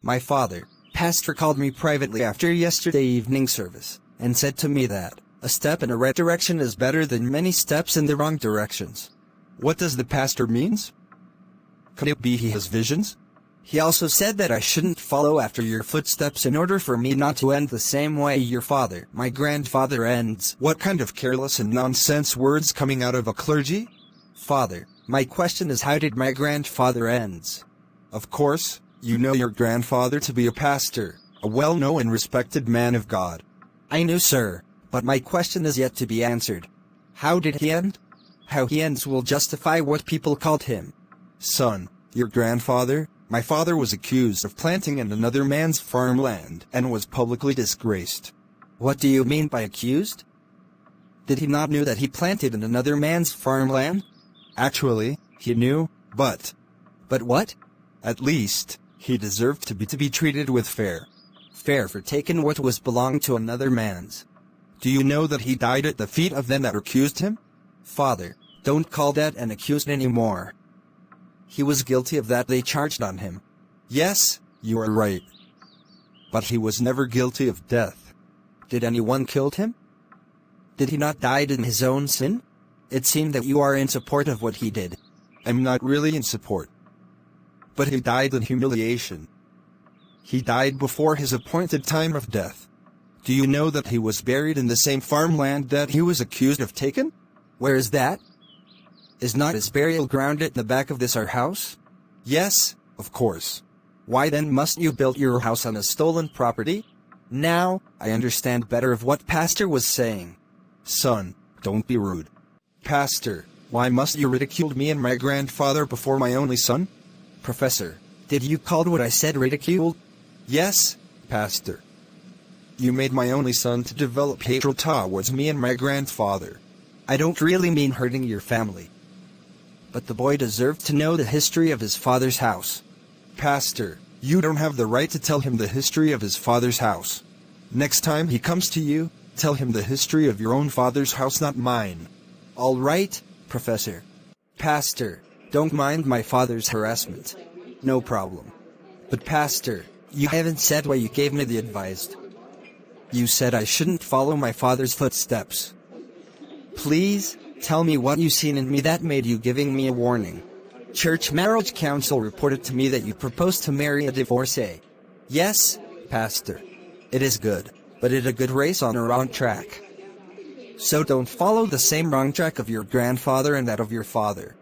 My father, pastor, called me privately after yesterday evening service, and said to me that a step in the right direction is better than many steps in the wrong directions. What does the pastor means? Could it be he has visions? He also said that I shouldn't follow after your footsteps in order for me not to end the same way your father, my grandfather, ends. What kind of careless and nonsense words coming out of a clergy? Father, my question is, how did my grandfather ends? Of course, you know your grandfather to be a pastor, a well-known and respected man of God. I knew, sir, but my question is yet to be answered. How did he end? How he ends will justify what people called him. Son, your grandfather, my father, was accused of planting in another man's farmland and was publicly disgraced. What do you mean by accused? Did he not know that he planted in another man's farmland? Actually, he knew, but... But what? At least, he deserved to be treated with fair. Fair for taking what was belonged to another man's. Do you know that he died at the feet of them that accused him? Father, don't call that an accused anymore. He was guilty of that they charged on him. Yes, you are right. But he was never guilty of death. Did anyone kill him? Did he not die in his own sin? It seemed that you are in support of what he did. I'm not really in support. But he died in humiliation. He died before his appointed time of death. Do you know that he was buried in the same farmland that he was accused of taking? Where is that? Is not his burial ground at the back of this our house? Yes, of course. Why then must you build your house on a stolen property? Now, I understand better of what Pastor was saying. Son, don't be rude. Pastor, why must you ridicule me and my grandfather before my only son? Professor, did you call what I said ridiculed? Yes, Pastor. You made my only son to develop hatred towards me and my grandfather. I don't really mean hurting your family. But the boy deserved to know the history of his father's house. Pastor, you don't have the right to tell him the history of his father's house. Next time he comes to you, tell him the history of your own father's house, not mine. All right, Professor. Pastor, don't mind my father's harassment. No problem. But Pastor, you haven't said why you gave me the advice. You said I shouldn't follow my father's footsteps. Please, tell me what you seen in me that made you giving me a warning. Church Marriage Council reported to me that you proposed to marry a divorcee. Yes, Pastor. It is good, but it a good race on a wrong track. So don't follow the same wrong track of your grandfather and that of your father.